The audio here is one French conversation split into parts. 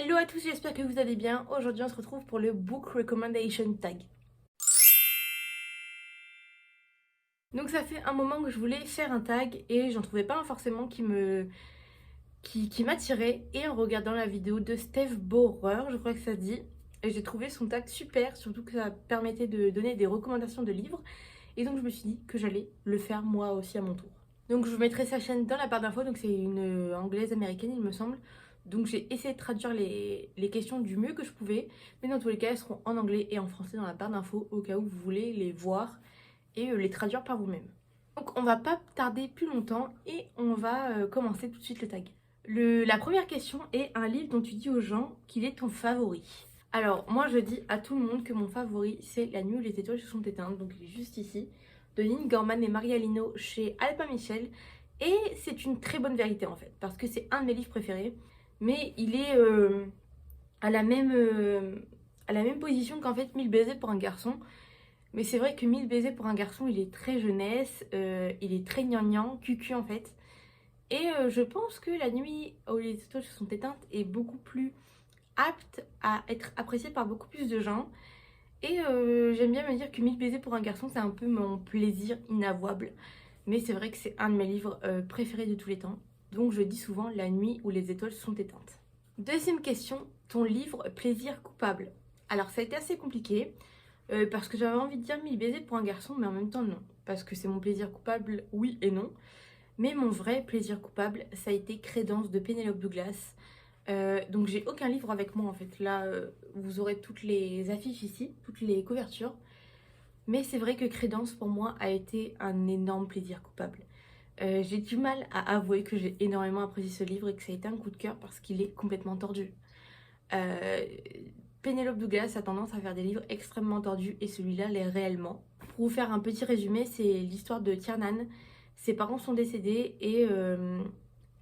Hello à tous, j'espère que vous allez bien. Aujourd'hui on se retrouve pour le Book Recommendation Tag. Donc ça fait un moment que je voulais faire un tag et j'en trouvais pas un forcément qui m'attirait. Et en regardant la vidéo de Steph Borer, je crois que ça se dit, et j'ai trouvé son tag super, surtout que ça permettait de donner des recommandations de livres. Et donc je me suis dit que j'allais le faire moi aussi à mon tour. Donc je vous mettrai sa chaîne dans la barre d'infos, donc c'est une anglaise américaine il me semble. Donc j'ai essayé de traduire les questions du mieux que je pouvais, mais dans tous les cas elles seront en anglais et en français dans la barre d'infos au cas où vous voulez les voir et les traduire par vous-même. Donc on va pas tarder plus longtemps et on va commencer tout de suite le tag. La première question est un livre dont tu dis aux gens qu'il est ton favori. Alors moi je dis à tout le monde que mon favori c'est La nuit où les étoiles se sont éteintes, donc il est juste ici, de Neil Gaiman et Maria Lino chez Albin Michel. Et c'est une très bonne vérité en fait, parce que c'est un de mes livres préférés, mais il est à la même position qu'en fait 1000 baisers pour un garçon. Mais c'est vrai que 1000 baisers pour un garçon, il est très jeunesse, il est très gnangnan, cucu en fait. Et je pense que La nuit où les étoiles se sont éteintes est beaucoup plus apte à être appréciée par beaucoup plus de gens. Et j'aime bien me dire que 1000 baisers pour un garçon, c'est un peu mon plaisir inavouable. Mais c'est vrai que c'est un de mes livres préférés de tous les temps. Donc je dis souvent La nuit où les étoiles sont éteintes. Deuxième question, ton livre plaisir coupable. Alors ça a été assez compliqué parce que j'avais envie de dire 1000 baisers pour un garçon, mais en même temps non. Parce que c'est mon plaisir coupable, oui et non. Mais mon vrai plaisir coupable, ça a été Crédence de Penelope Douglas. Donc j'ai aucun livre avec moi en fait. Là, vous aurez toutes les affiches ici, toutes les couvertures. Mais c'est vrai que Crédence pour moi a été un énorme plaisir coupable. J'ai du mal à avouer que j'ai énormément apprécié ce livre et que ça a été un coup de cœur parce qu'il est complètement tordu. Euh, Penelope Douglas a tendance à faire des livres extrêmement tordus et celui-là l'est réellement. Pour vous faire un petit résumé, c'est l'histoire de Tiernan. Ses parents sont décédés et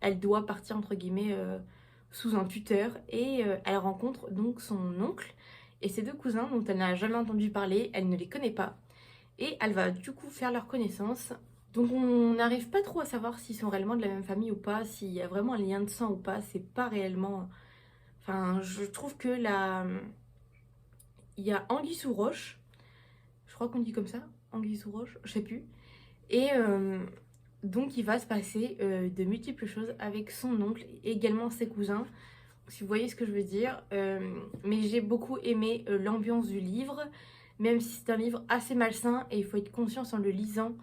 elle doit partir entre guillemets sous un tuteur et elle rencontre donc son oncle et ses deux cousins dont elle n'a jamais entendu parler, elle ne les connaît pas et elle va du coup faire leur connaissance. Donc on n'arrive pas trop à savoir s'ils sont réellement de la même famille ou pas, s'il y a vraiment un lien de sang ou pas, c'est pas réellement... Enfin, je trouve que il y a Anguille sous roche, je crois qu'on dit comme ça, Anguille sous roche, je sais plus. Et donc il va se passer de multiples choses avec son oncle et également ses cousins, si vous voyez ce que je veux dire. Mais j'ai beaucoup aimé l'ambiance du livre, même si c'est un livre assez malsain et il faut être conscient en le lisant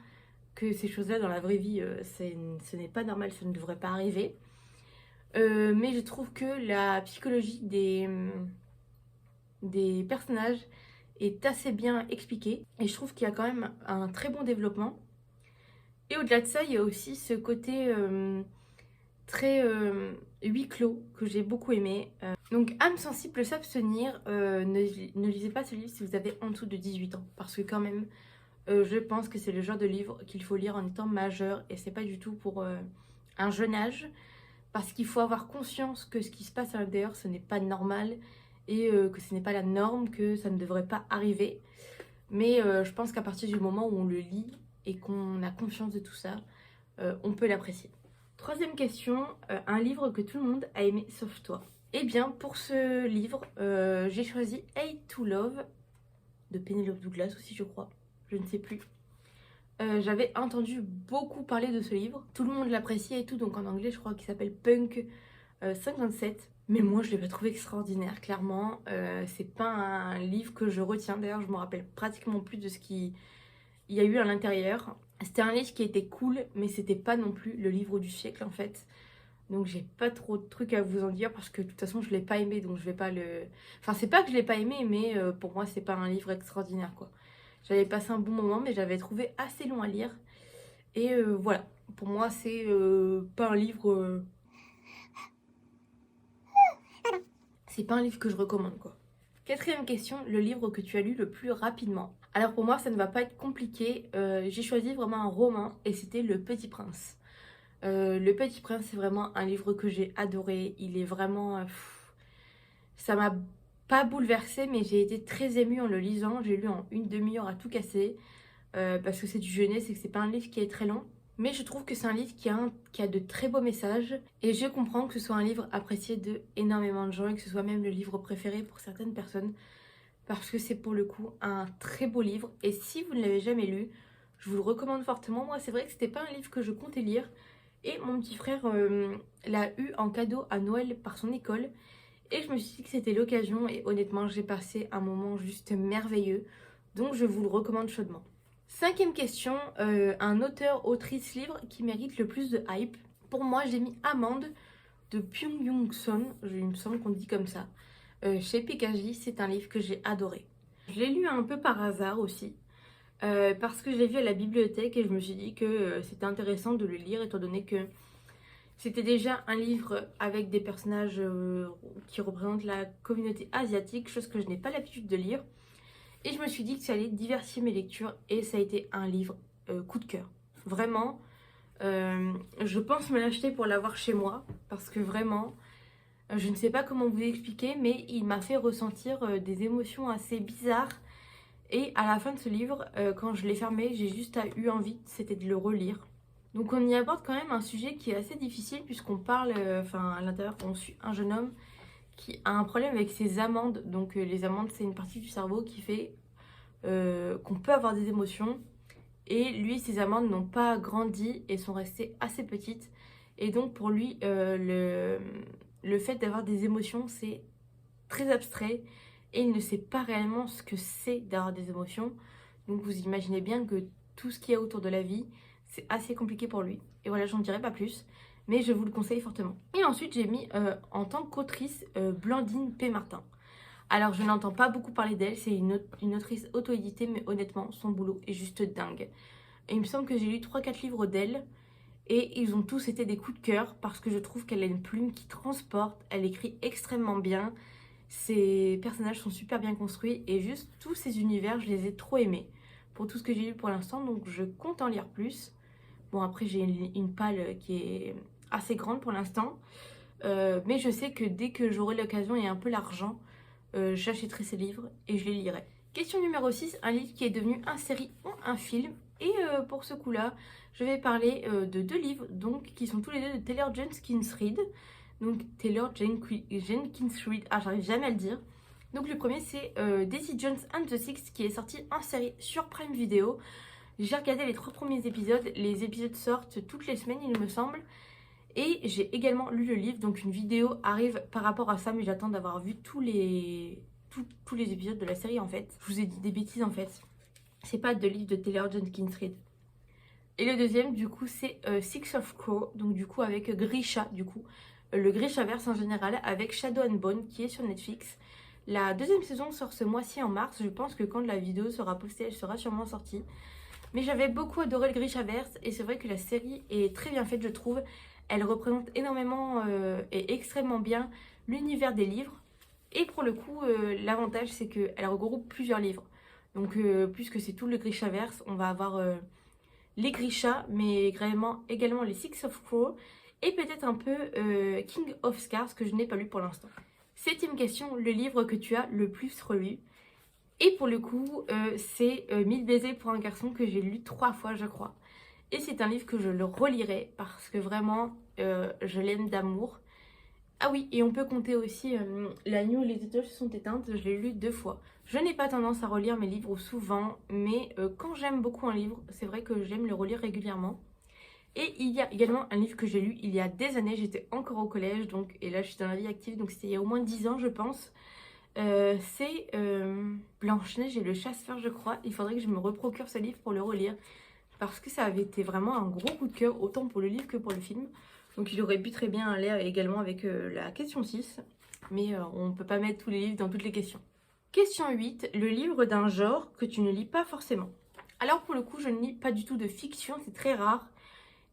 que ces choses-là dans la vraie vie, ce n'est pas normal, ça ne devrait pas arriver. Mais je trouve que la psychologie des personnages est assez bien expliquée et je trouve qu'il y a quand même un très bon développement. Et au-delà de ça, il y a aussi ce côté très huis clos que j'ai beaucoup aimé. Donc, âme sensible, s'abstenir, ne lisez pas ce livre si vous avez en dessous de 18 ans parce que quand même, je pense que c'est le genre de livre qu'il faut lire en étant majeur et c'est pas du tout pour un jeune âge. Parce qu'il faut avoir conscience que ce qui se passe à l'intérieur, ce n'est pas normal et que ce n'est pas la norme, que ça ne devrait pas arriver. Mais je pense qu'à partir du moment où on le lit et qu'on a conscience de tout ça, on peut l'apprécier. Troisième question, un livre que tout le monde a aimé sauf toi. Eh bien, pour ce livre, j'ai choisi Hate to Love de Penelope Douglas aussi, je crois. Je ne sais plus. J'avais entendu beaucoup parler de ce livre. Tout le monde l'appréciait et tout, donc en anglais, je crois qu'il s'appelle Punk 57. Mais moi, je l'ai pas trouvé extraordinaire, clairement. C'est pas un livre que je retiens. D'ailleurs, je me rappelle pratiquement plus de ce qu'il y a eu à l'intérieur. C'était un livre qui était cool, mais c'était pas non plus le livre du siècle, en fait. Donc, j'ai pas trop de trucs à vous en dire parce que de toute façon, je l'ai pas aimé, donc je vais pas le... Enfin, c'est pas que je l'ai pas aimé, mais pour moi, c'est pas un livre extraordinaire, quoi. J'avais passé un bon moment, mais j'avais trouvé assez long à lire. Et voilà, pour moi, c'est pas un livre... c'est pas un livre que je recommande, quoi. Quatrième question, le livre que tu as lu le plus rapidement. Alors pour moi, ça ne va pas être compliqué. J'ai choisi vraiment un roman et c'était Le Petit Prince. Le Petit Prince, c'est vraiment un livre que j'ai adoré. Il est vraiment... ça m'a pas bouleversée, mais j'ai été très émue en le lisant. J'ai lu en une demi-heure à tout casser. Parce que c'est du jeunesse et que c'est pas un livre qui est très long. Mais je trouve que c'est un livre qui a de très beaux messages. Et je comprends que ce soit un livre apprécié de énormément de gens et que ce soit même le livre préféré pour certaines personnes. Parce que c'est pour le coup un très beau livre. Et si vous ne l'avez jamais lu, je vous le recommande fortement. Moi, c'est vrai que c'était pas un livre que je comptais lire. Et mon petit frère l'a eu en cadeau à Noël par son école. Et je me suis dit que c'était l'occasion. Et honnêtement, j'ai passé un moment juste merveilleux. Donc je vous le recommande chaudement. Cinquième question, un auteur, autrice, livre qui mérite le plus de hype. Pour moi, j'ai mis Amande de Pyung Young Son, il me semble qu'on dit comme ça. Chez PKJ, c'est un livre que j'ai adoré. Je l'ai lu un peu par hasard aussi, parce que je l'ai vu à la bibliothèque et je me suis dit que c'était intéressant de le lire étant donné que c'était déjà un livre avec des personnages qui représentent la communauté asiatique, chose que je n'ai pas l'habitude de lire. Et je me suis dit que ça allait diversifier mes lectures et ça a été un livre coup de cœur. Vraiment, je pense me l'acheter pour l'avoir chez moi parce que vraiment, je ne sais pas comment vous expliquer, mais il m'a fait ressentir des émotions assez bizarres. Et à la fin de ce livre, quand je l'ai fermé, j'ai juste eu envie, c'était de le relire. Donc on y aborde quand même un sujet qui est assez difficile puisqu'on parle, à l'intérieur, on suit un jeune homme qui a un problème avec ses amandes. Donc les amandes, c'est une partie du cerveau qui fait qu'on peut avoir des émotions. Et lui, ses amandes n'ont pas grandi et sont restées assez petites. Et donc pour lui, le fait d'avoir des émotions, c'est très abstrait. Et il ne sait pas réellement ce que c'est d'avoir des émotions. Donc vous imaginez bien que tout ce qu'il y a autour de la vie, c'est assez compliqué pour lui. Et voilà, j'en dirai pas plus. Mais je vous le conseille fortement. Et ensuite, j'ai mis en tant qu'autrice Blandine P. Martin. Alors, je n'entends pas beaucoup parler d'elle. C'est une autrice auto-éditée, mais honnêtement, son boulot est juste dingue. Et il me semble que j'ai lu 3-4 livres d'elle. Et ils ont tous été des coups de cœur parce que je trouve qu'elle a une plume qui transporte. Elle écrit extrêmement bien. Ses personnages sont super bien construits. Et juste tous ces univers, je les ai trop aimés. Pour tout ce que j'ai lu pour l'instant. Donc, je compte en lire plus. Bon, après, j'ai une palle qui est assez grande pour l'instant. Mais je sais que dès que j'aurai l'occasion et un peu l'argent, j'achèterai ces livres et je les lirai. Question numéro 6, un livre qui est devenu une série ou un film. Et pour ce coup-là, je vais parler de 2 livres donc, qui sont tous les 2 de Taylor Jenkins Reid. Donc Taylor Jenkins Reid, j'arrive jamais à le dire. Donc le premier c'est Daisy Jones and the Six qui est sorti en série sur Prime Video. J'ai regardé les 3 premiers épisodes, les épisodes sortent toutes les semaines il me semble. Et j'ai également lu le livre, donc une vidéo arrive par rapport à ça, mais j'attends d'avoir vu tous les épisodes de la série en fait. Je vous ai dit des bêtises en fait. C'est pas de livre de Taylor Jenkins Reid. Et le deuxième du coup c'est Six of Crow, donc du coup avec Grisha du coup. Le Grishaverse en général avec Shadow and Bone qui est sur Netflix. La deuxième saison sort ce mois-ci en mars, je pense que quand la vidéo sera postée elle sera sûrement sortie. Mais j'avais beaucoup adoré le Grishaverse et c'est vrai que la série est très bien faite je trouve. Elle représente énormément et extrêmement bien l'univers des livres. Et pour le coup, l'avantage c'est qu'elle regroupe plusieurs livres. Donc puisque c'est tout le Grishaverse, on va avoir les Grisha, mais également les Six of Crow. Et peut-être un peu King of Scars que je n'ai pas lu pour l'instant. 7ème question, le livre que tu as le plus relu. Et pour le coup, c'est 1000 baisers pour un garçon que j'ai lu 3 fois je crois. Et c'est un livre que je le relirai parce que vraiment, je l'aime d'amour. Ah oui, et on peut compter aussi La nuit où les étoiles se sont éteintes, je l'ai lu 2 fois. Je n'ai pas tendance à relire mes livres souvent, mais quand j'aime beaucoup un livre, c'est vrai que j'aime le relire régulièrement. Et il y a également un livre que j'ai lu il y a des années, j'étais encore au collège, donc, et là je suis dans la vie active, donc c'était il y a au moins 10 ans je pense. C'est Blanche-Neige et le chasseur je crois. Il faudrait que je me reprocure ce livre pour le relire. Parce que ça avait été vraiment un gros coup de cœur, autant pour le livre que pour le film. Donc il aurait pu très bien aller également avec la question 6. Mais on ne peut pas mettre tous les livres dans toutes les questions. Question 8, le livre d'un genre que tu ne lis pas forcément. Alors pour le coup, je ne lis pas du tout de fiction, c'est très rare.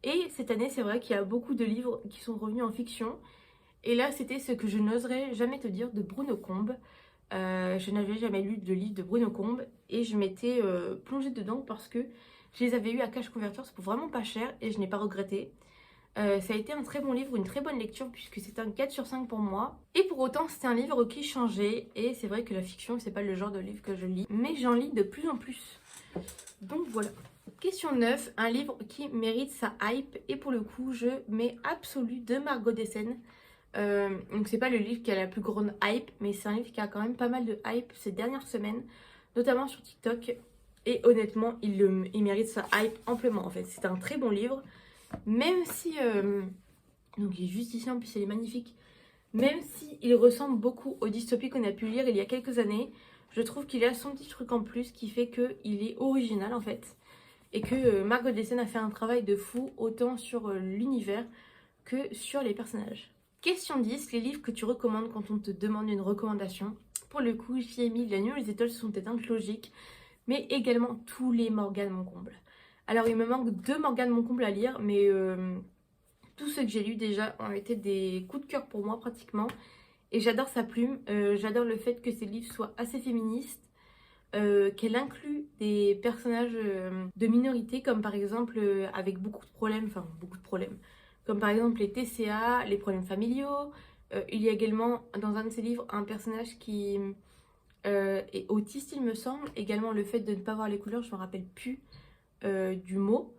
Et cette année, c'est vrai qu'il y a beaucoup de livres qui sont revenus en fiction. Et là, c'était ce que je n'oserais jamais te dire de Bruno Combes. Je n'avais jamais lu de livre de Bruno Combes et je m'étais plongée dedans parce que je les avais eu à Cash Converters pour vraiment pas cher et je n'ai pas regretté. Ça a été un très bon livre, une très bonne lecture puisque c'est un 4 sur 5 pour moi. Et pour autant, c'était un livre qui changeait et c'est vrai que la fiction, c'est pas le genre de livre que je lis, mais j'en lis de plus en plus. Donc voilà. Question 9, un livre qui mérite sa hype. Et pour le coup, je mets Absolu de Margot Dessen. Donc c'est pas le livre qui a la plus grande hype, mais c'est un livre qui a quand même pas mal de hype ces dernières semaines, notamment sur TikTok. Et honnêtement, il mérite sa hype amplement en fait. C'est un très bon livre, même si... donc il est juste ici, en plus il est magnifique. Même s'il ressemble beaucoup aux dystopies qu'on a pu lire il y a quelques années, je trouve qu'il a son petit truc en plus qui fait qu'il est original en fait. Et que Margot Dessen a fait un travail de fou, autant sur l'univers que sur les personnages. Question 10, les livres que tu recommandes quand on te demande une recommandation. Pour le coup, j'y ai mis La nuit où les étoiles se sont éteintes, logique, mais également tous les Morgane Moncomble. Alors il me manque 2 Morgane Moncomble à lire, mais tous ceux que j'ai lus déjà ont été des coups de cœur pour moi pratiquement. Et j'adore sa plume, j'adore le fait que ses livres soient assez féministes, qu'elle inclut des personnages de minorité, comme par exemple avec beaucoup de problèmes, comme par exemple les TCA, les problèmes familiaux. Il y a également dans un de ses livres un personnage qui est autiste, il me semble, également le fait de ne pas voir les couleurs, je me rappelle plus du mot,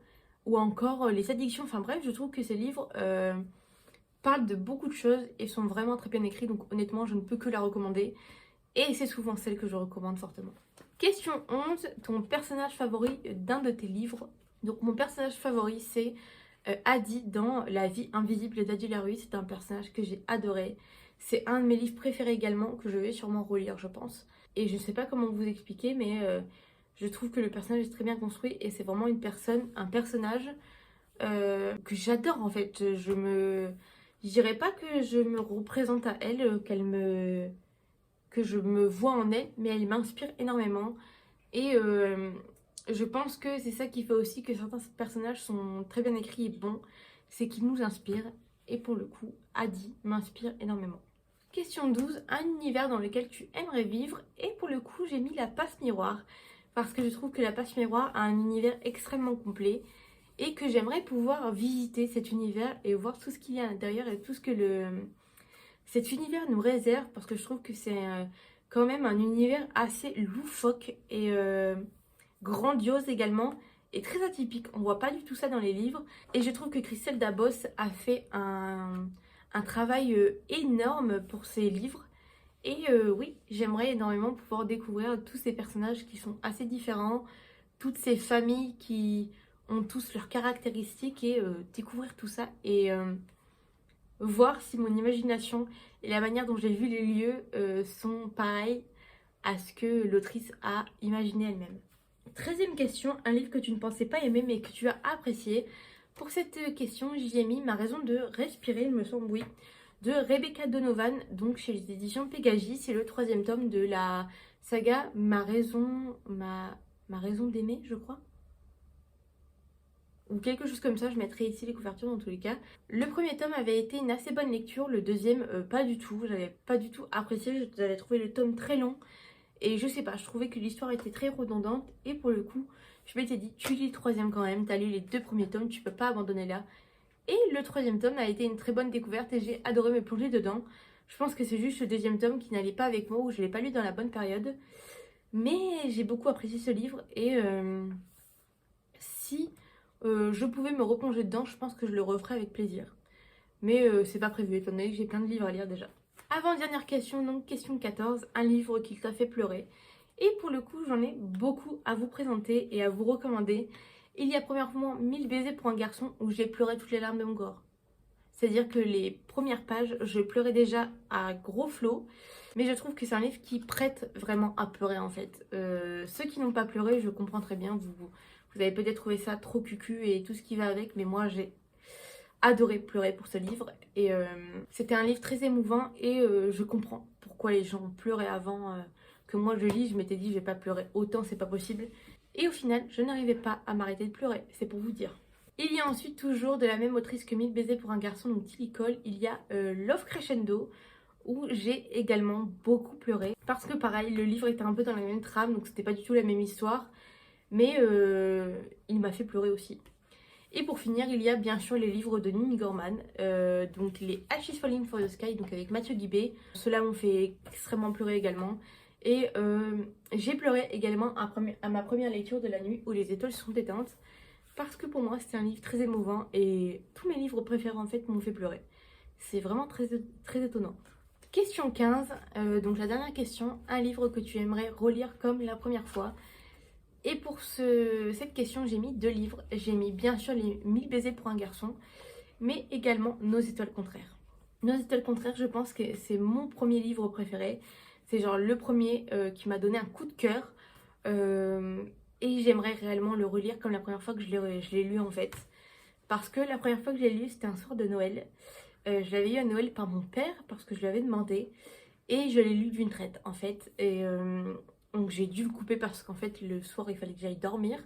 ou encore les addictions. Enfin bref, je trouve que ces livres parlent de beaucoup de choses et sont vraiment très bien écrits, donc honnêtement je ne peux que la recommander, et c'est souvent celle que je recommande fortement. Question 11, ton personnage favori d'un de tes livres. Donc mon personnage favori c'est Adi dans La vie invisible d'Adi Larue. C'est un personnage que j'ai adoré. C'est un de mes livres préférés également, que je vais sûrement relire je pense. Et je ne sais pas comment vous expliquer, mais je trouve que le personnage est très bien construit et c'est vraiment un personnage que j'adore en fait. Je dirais pas que je me représente à elle, que je me vois en elle, mais elle m'inspire énormément. Et je pense que c'est ça qui fait aussi que certains personnages sont très bien écrits et bons, c'est qu'ils nous inspirent. Et pour le coup, Adi m'inspire énormément. Question 12, un univers dans lequel tu aimerais vivre. Et pour le coup, j'ai mis la passe miroir, parce que je trouve que la passe miroir a un univers extrêmement complet et que j'aimerais pouvoir visiter cet univers et voir tout ce qu'il y a à l'intérieur et tout ce que cet univers nous réserve, parce que je trouve que c'est quand même un univers assez loufoque et grandiose également, et très atypique. On voit pas du tout ça dans les livres, et je trouve que Christelle Dabos a fait un travail énorme pour ses livres. Et oui, j'aimerais énormément pouvoir découvrir tous ces personnages qui sont assez différents, toutes ces familles qui ont tous leurs caractéristiques, et découvrir tout ça et voir si mon imagination et la manière dont j'ai vu les lieux sont pareils à ce que l'autrice a imaginé elle-même. 13e question, un livre que tu ne pensais pas aimer mais que tu as apprécié. Pour cette question, j'y ai mis Ma raison de respirer, il me semble, oui, de Rebecca Donovan, donc chez les éditions Pégagie. C'est le 3e tome de la saga Ma raison d'aimer, je crois. Ou quelque chose comme ça, je mettrai ici les couvertures dans tous les cas. Le premier tome avait été une assez bonne lecture, le deuxième pas du tout, j'avais pas du tout apprécié, j'avais trouvé le tome très long. Et je sais pas, je trouvais que l'histoire était très redondante. Et pour le coup, je m'étais dit, tu lis le 3e quand même, t'as lu les 2 premiers tomes, tu peux pas abandonner là. Et le 3e tome a été une très bonne découverte et j'ai adoré me plonger dedans. Je pense que c'est juste le 2e tome qui n'allait pas avec moi, ou je l'ai pas lu dans la bonne période. Mais j'ai beaucoup apprécié ce livre et si je pouvais me replonger dedans, je pense que je le referais avec plaisir. Mais c'est pas prévu, étant donné que j'ai plein de livres à lire déjà. Avant-dernière question, donc question 14, un livre qui t'a fait pleurer. Et pour le coup, j'en ai beaucoup à vous présenter et à vous recommander. Il y a premièrement 1000 baisers pour un garçon, où j'ai pleuré toutes les larmes de mon corps. C'est-à-dire que les premières pages, je pleurais déjà à gros flots. Mais je trouve que c'est un livre qui prête vraiment à pleurer en fait. Ceux qui n'ont pas pleuré, je comprends très bien. Vous avez peut-être trouvé ça trop cucu et tout ce qui va avec. Mais moi, j'ai adoré pleurer pour ce livre. Et c'était un livre très émouvant. Et je comprends pourquoi les gens pleuraient avant que moi je lis. Je m'étais dit, je vais pas pleurer autant, c'est pas possible. Et au final, je n'arrivais pas à m'arrêter de pleurer. C'est pour vous dire. Il y a ensuite, toujours de la même autrice que 1000 baisers pour un garçon, donc Tilly Cole, il y a Love Crescendo, où j'ai également beaucoup pleuré. Parce que pareil, le livre était un peu dans la même trame, donc c'était pas du tout la même histoire. Mais il m'a fait pleurer aussi. Et pour finir, il y a bien sûr les livres de Nini Gorman, donc les Ashes Falling for the Sky, donc avec Mathieu Guibé. Ceux-là m'ont fait extrêmement pleurer également. Et j'ai pleuré également à ma première lecture de La nuit où les étoiles sont éteintes. Parce que pour moi, c'était un livre très émouvant et tous mes livres préférés en fait m'ont fait pleurer. C'est vraiment très étonnant. Question 15, donc la dernière question, un livre que tu aimerais relire comme la première fois. Et pour cette question, j'ai mis 2 livres. J'ai mis bien sûr les 1000 baisers pour un garçon, mais également Nos étoiles contraires. Nos étoiles contraires, je pense que c'est mon premier livre préféré. C'est genre le premier qui m'a donné un coup de cœur. Et j'aimerais réellement le relire comme la première fois que je l'ai lu en fait. Parce que la première fois que je l'ai lu, c'était un soir de Noël. Je l'avais eu à Noël par mon père parce que je lui avais demandé. Et je l'ai lu d'une traite en fait. Et donc j'ai dû le couper parce qu'en fait le soir il fallait que j'aille dormir.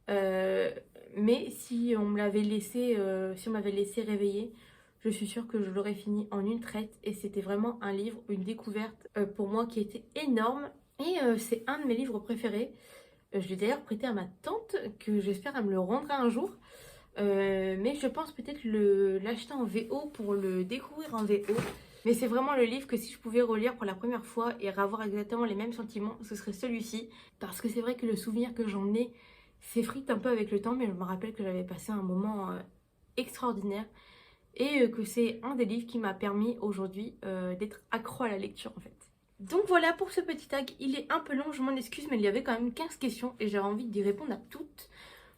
Mais si on me l'avait laissé, si on m'avait laissé réveiller, je suis sûre que je l'aurais fini en une traite. Et c'était vraiment un livre, une découverte pour moi qui était énorme. Et c'est un de mes livres préférés. Je l'ai d'ailleurs prêté à ma tante que j'espère elle me le rendra un jour. Mais je pense peut-être l'acheter en VO pour le découvrir en VO. Mais c'est vraiment le livre que si je pouvais relire pour la première fois et avoir exactement les mêmes sentiments, ce serait celui-ci. Parce que c'est vrai que le souvenir que j'en ai s'effrite un peu avec le temps, mais je me rappelle que j'avais passé un moment extraordinaire. Et que c'est un des livres qui m'a permis aujourd'hui d'être accro à la lecture en fait. Donc voilà pour ce petit tag, il est un peu long, je m'en excuse, mais il y avait quand même 15 questions et j'avais envie d'y répondre à toutes.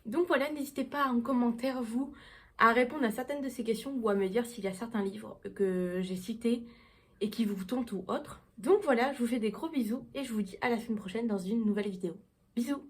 Donc voilà, n'hésitez pas en commentaire, vous, à répondre à certaines de ces questions ou à me dire s'il y a certains livres que j'ai cités et qui vous tentent ou autres. Donc voilà, je vous fais des gros bisous et je vous dis à la semaine prochaine dans une nouvelle vidéo. Bisous!